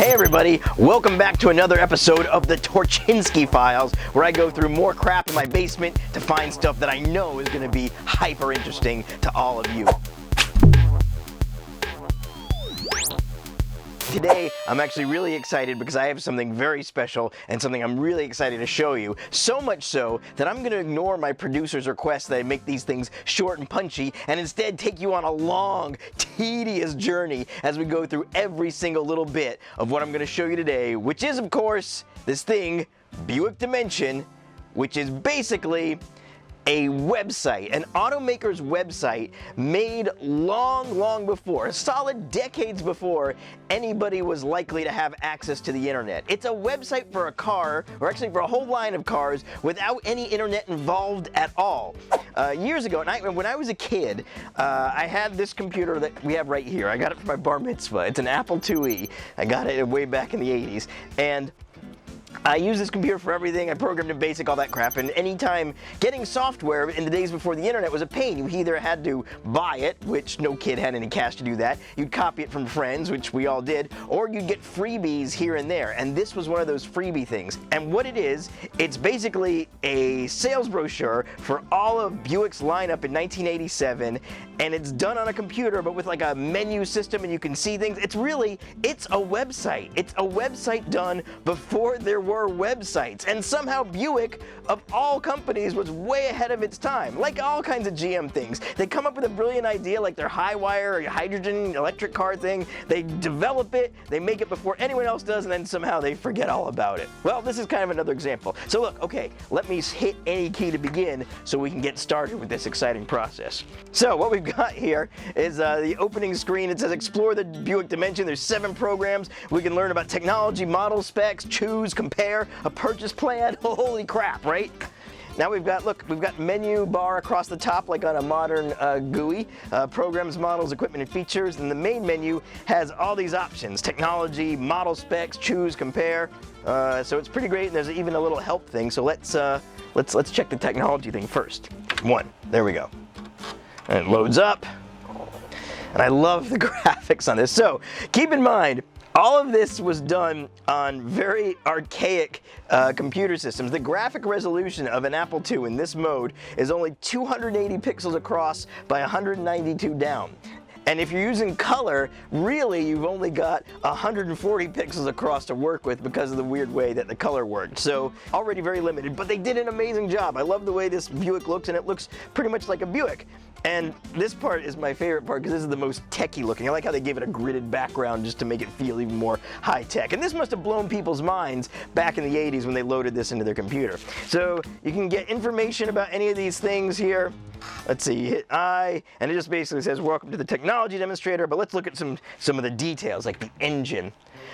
Hey everybody, welcome back to another episode of the Torchinsky Files, where I go through more crap in my basement to find stuff that I know is going to be hyper interesting to all of you. Today, I'm actually really excited because I have something very special and something I'm really excited to show you. So much so that I'm going to ignore my producer's request that I make these things short and punchy and instead take you on a long, tedious journey as we go through every single little bit of what I'm going to show you today, which is, of course, this thing, Buick Dimension, which is basically a website, an automaker's website made long before, solid decades before anybody was likely to have access to the internet. It's a website for a car, or actually for a whole line of cars, without any internet involved at all. Years ago, when I was a kid, I had this computer that we have right here. I got it for my bar mitzvah. It's an Apple IIe. I got it way back in the 80s. And I use this computer for everything. I programmed in BASIC, all that crap, and anytime getting software in the days before the internet was a pain. You either had to buy it, which no kid had any cash to do that, you'd copy it from friends, which we all did, or you'd get freebies here and there, and this was one of those freebie things. And what it is, it's basically a sales brochure for all of Buick's lineup in 1987, and it's done on a computer, but with like a menu system, and you can see things. It's a website. It's a website done before there were websites, and somehow Buick, of all companies, was way ahead of its time. Like all kinds of GM things, they come up with a brilliant idea, like their high wire or hydrogen electric car thing. They develop it, they make it before anyone else does, and then somehow they forget all about it. Well, this is kind of another example. So look, okay, let me hit any key to begin so we can get started with this exciting process. So what we've got here is the opening screen. It says explore the Buick Dimension. There's 7 programs. We can learn about technology, model specs, choose, compare, a purchase plan. Holy crap, right? Now we've got menu bar across the top like on a modern GUI, programs, models, equipment, and features, and the main menu has all these options: technology, model specs, choose, compare. So it's pretty great, and there's even a little help thing. So let's check the technology thing first. There we go. And it loads up, and I love the graphics on this. So keep in mind, all of this was done on very archaic computer systems. The graphic resolution of an Apple II in this mode is only 280 pixels across by 192 down. And if you're using color, really you've only got 140 pixels across to work with because of the weird way that the color worked. So already very limited, but they did an amazing job. I love the way this Buick looks, and it looks pretty much like a Buick. And this part is my favorite part because this is the most techy looking. I like how they gave it a gridded background just to make it feel even more high tech. And this must have blown people's minds back in the 80s when they loaded this into their computer. So you can get information about any of these things here. Let's see, hit I, and it just basically says welcome to the technology demonstrator, but let's look at some of the details, like the engine.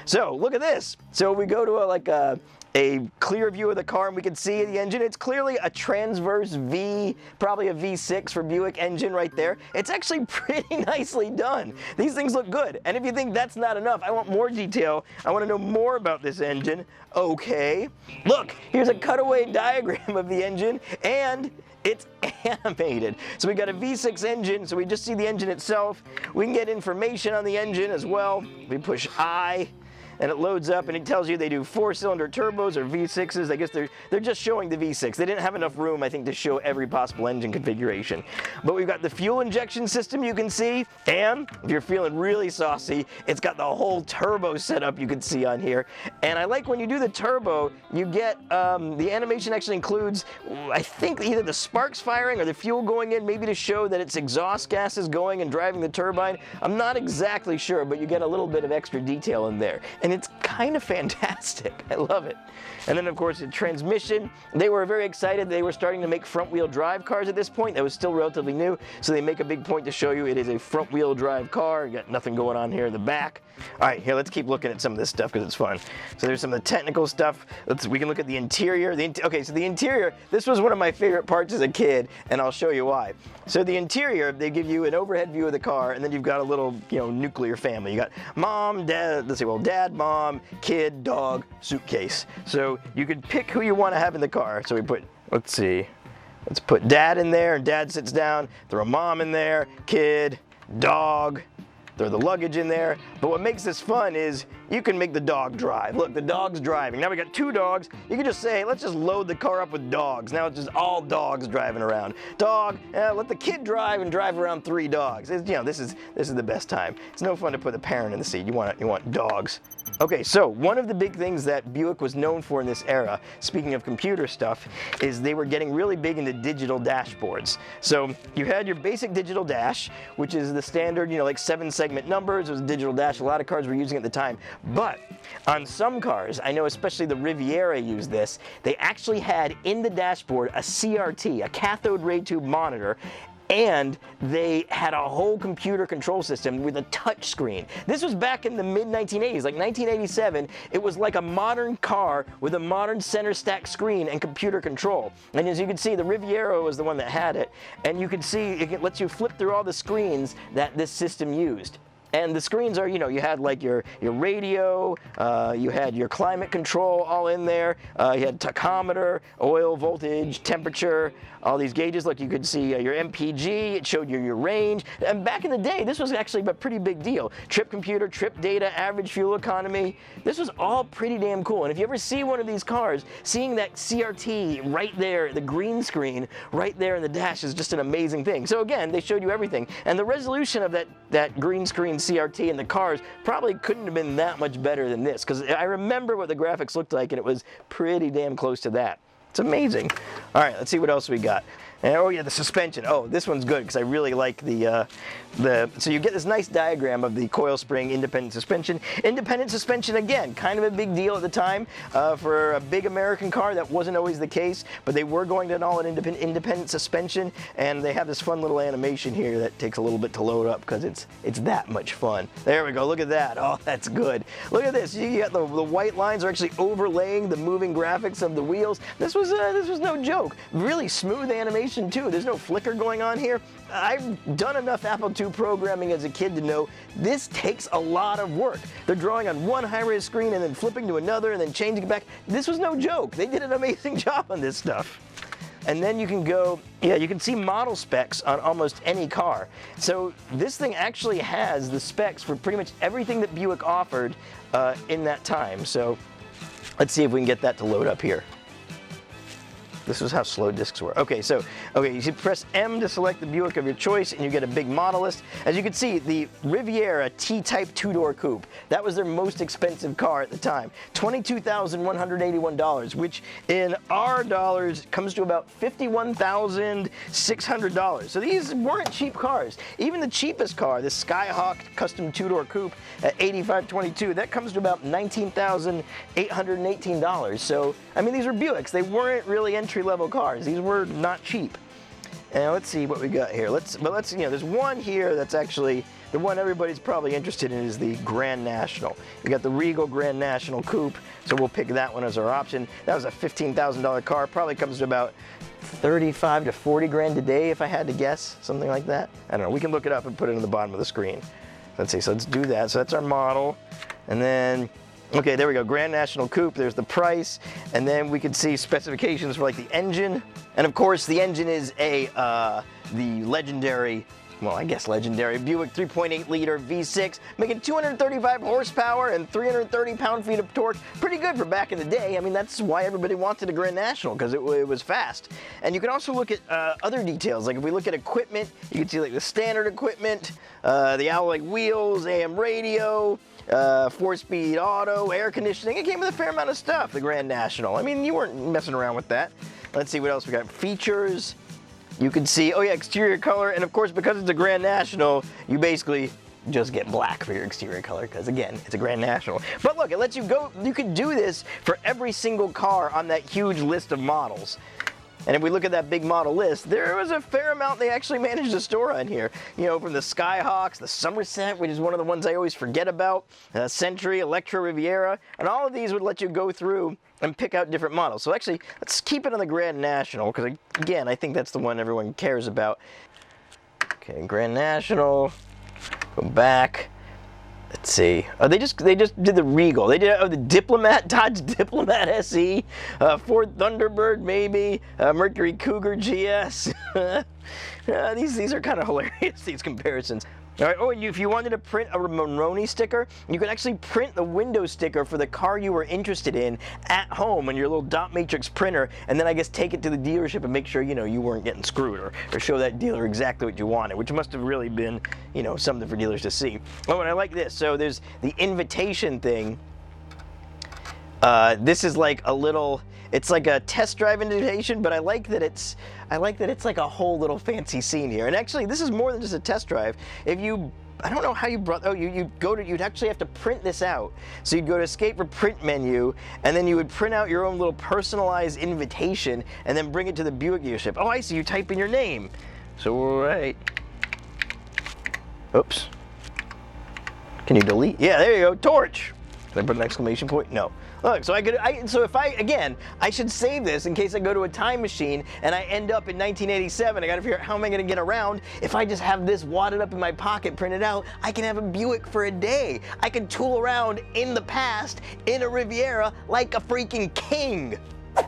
So look at this. So we go to a clear view of the car, and we can see the engine. It's clearly a transverse V, probably a V6 for Buick engine right there. It's actually pretty nicely done. These things look good. And if you think that's not enough, I want more detail. I want to know more about this engine. Okay. Look, here's a cutaway diagram of the engine, and it's animated. So we got a V6 engine, so we just see the engine itself. We can get information on the engine as well. We push I, and it loads up, and it tells you they do 4-cylinder turbos or V6s. I guess they're just showing the V6. They didn't have enough room, I think, to show every possible engine configuration. But we've got the fuel injection system you can see, and if you're feeling really saucy, it's got the whole turbo setup you can see on here. And I like when you do the turbo, you get, the animation actually includes, I think, either the sparks firing or the fuel going in, maybe to show that it's exhaust gases going and driving the turbine. I'm not exactly sure, but you get a little bit of extra detail in there. And it's kind of fantastic. I love it. And then, of course, the transmission. They were very excited. They were starting to make front-wheel drive cars at this point. That was still relatively new, so they make a big point to show you it is a front-wheel drive car. You got nothing going on here in the back. All right, here, let's keep looking at some of this stuff because it's fun. So there's some of the technical stuff. We can look at the interior. Okay, so the interior, this was one of my favorite parts as a kid, and I'll show you why. So the interior, they give you an overhead view of the car, and then you've got a little, nuclear family. You got mom, dad, dad, mom, kid, dog, suitcase. So you can pick who you want to have in the car. So we put, let's put dad in there, and dad sits down. Throw mom in there, kid, dog, throw the luggage in there. But what makes this fun is you can make the dog drive. Look, the dog's driving. Now we got 2 dogs. You can just say, let's just load the car up with dogs. Now it's just all dogs driving around. Dog, let the kid drive and drive around 3 dogs. It's, you know, this is the best time. It's no fun to put the parent in the seat. You want dogs. Okay, so one of the big things that Buick was known for in this era, speaking of computer stuff, is they were getting really big into digital dashboards. So you had your basic digital dash, which is the standard, you know, like 7-segment numbers. It was a digital dash. A lot of cars were using it at the time. But on some cars, I know especially the Riviera used this, they actually had in the dashboard a CRT, a cathode ray tube monitor, and they had a whole computer control system with a touch screen. This was back in the mid-1980s, like 1987. It was like a modern car with a modern center stack screen and computer control. And as you can see, the Riviera was the one that had it. And you can see it lets you flip through all the screens that this system used. And the screens are, you know, you had like your radio, you had your climate control all in there, you had tachometer, oil, voltage, temperature, all these gauges. Look, you could see your MPG, it showed you your range. And back in the day, this was actually a pretty big deal. Trip computer, trip data, average fuel economy. This was all pretty damn cool. And if you ever see one of these cars, seeing that CRT right there, the green screen right there in the dash is just an amazing thing. So again, they showed you everything. And the resolution of that green screen CRT in the cars probably couldn't have been that much better than this, because I remember what the graphics looked like and it was pretty damn close to that. It's amazing. All right, let's see what else we got. And, oh yeah, the suspension. Oh, this one's good because I really like so you get this nice diagram of the coil spring independent suspension. Independent suspension, again, kind of a big deal at the time. For a big American car, that wasn't always the case, but they were going to all an independent suspension, and they have this fun little animation here that takes a little bit to load up because it's that much fun. There we go, look at that. Oh, that's good. Look at this. You got the white lines are actually overlaying the moving graphics of the wheels. This was no joke. Really smooth animation too. There's no flicker going on here. I've done enough Apple II programming as a kid to know this takes a lot of work. They're drawing on one high-res screen and then flipping to another and then changing it back. This was no joke. They did an amazing job on this stuff. And then you can go, yeah, you can see model specs on almost any car. So this thing actually has the specs for pretty much everything that Buick offered in that time. So let's see if we can get that to load up here. This is how slow discs were. Okay, you should press M to select the Buick of your choice, and you get a big model list. As you can see, the Riviera T-Type 2-door coupe, that was their most expensive car at the time. $22,181, which in our dollars comes to about $51,600. So these weren't cheap cars. Even the cheapest car, the Skyhawk custom 2-door coupe at $85,222, that comes to about $19,818. So, I mean, these were Buicks. They weren't really entry-level cars. These were not cheap. And let's see what we got here. There's one here that's actually the one everybody's probably interested in is the Grand National. You got the Regal Grand National Coupe, so we'll pick that one as our option. That was a $15,000 car. Probably comes to about 35 to 40 grand today, if I had to guess, something like that. I don't know. We can look it up and put it on the bottom of the screen. Let's see. So let's do that. So that's our model, and then. Okay, there we go, Grand National Coupe, there's the price, and then we can see specifications for like the engine, and of course the engine is the legendary, well I guess legendary, Buick 3.8 liter V6, making 235 horsepower and 330 pound-feet of torque. Pretty good for back in the day. I mean, that's why everybody wanted a Grand National, because it was fast. And you can also look at other details, like if we look at equipment, you can see like the standard equipment, the alloy wheels, AM radio, 4-speed auto, air conditioning. It came with a fair amount of stuff, the Grand National. I mean, you weren't messing around with that. Let's see what else we got. Features. You can see, oh yeah, exterior color. And of course, because it's a Grand National, you basically just get black for your exterior color, because again, it's a Grand National. But look, it lets you go, you can do this for every single car on that huge list of models. And if we look at that big model list, there was a fair amount they actually managed to store on here. You know, from the Skyhawks, the Somerset, which is one of the ones I always forget about, Century, Electra, Riviera, and all of these would let you go through and pick out different models. So actually, let's keep it on the Grand National, because again, I think that's the one everyone cares about. Okay, Grand National, go back. Let's see. Oh, they just did the Regal. They did the Diplomat, Dodge Diplomat SE, Ford Thunderbird maybe, Mercury Cougar GS. These are kind of hilarious, these comparisons. All right. Oh, and if you wanted to print a Monroney sticker, you could actually print the window sticker for the car you were interested in at home on your little dot matrix printer, and then I guess take it to the dealership and make sure, you know, you weren't getting screwed, or show that dealer exactly what you wanted, which must have really been, you know, something for dealers to see. Oh, and I like this. So there's the invitation thing. This is like a little, it's like a test drive invitation, but I like that it's like a whole little fancy scene here. And actually, this is more than just a test drive. If you, I don't know how you brought, oh, you'd actually have to print this out. So you'd go to escape or print menu, and then you would print out your own little personalized invitation, and then bring it to the Buick dealership. Oh, I see, you type in your name. So, right. Oops. Can you delete? Yeah, there you go, Torch. Can I put an exclamation point? No. Look, so I should save this in case I go to a time machine and I end up in 1987. I gotta figure out how am I gonna get around. If I just have this wadded up in my pocket, printed out, I can have a Buick for a day. I can tool around in the past in a Riviera like a freaking king.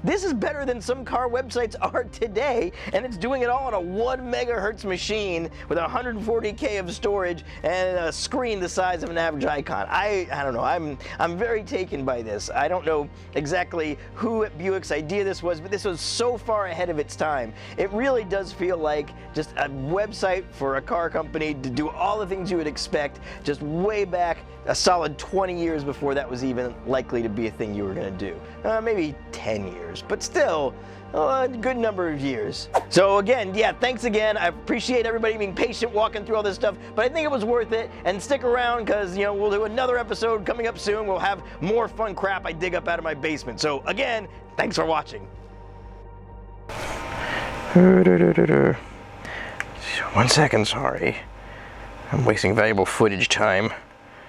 This is better than some car websites are today, and it's doing it all on a 1 megahertz machine with 140K of storage and a screen the size of an average icon. I don't know, I'm very taken by this. I don't know exactly who at Buick's idea this was, but this was so far ahead of its time. It really does feel like just a website for a car company to do all the things you would expect just way back a solid 20 years before that was even likely to be a thing you were going to do. Maybe 10 years, but still a good number of years. So again, yeah, thanks again. I appreciate everybody being patient walking through all this stuff, but I think it was worth it. And stick around because, you know, we'll do another episode coming up soon. We'll have more fun crap I dig up out of my basement. So again, thanks for watching. 1 second, sorry. I'm wasting valuable footage time.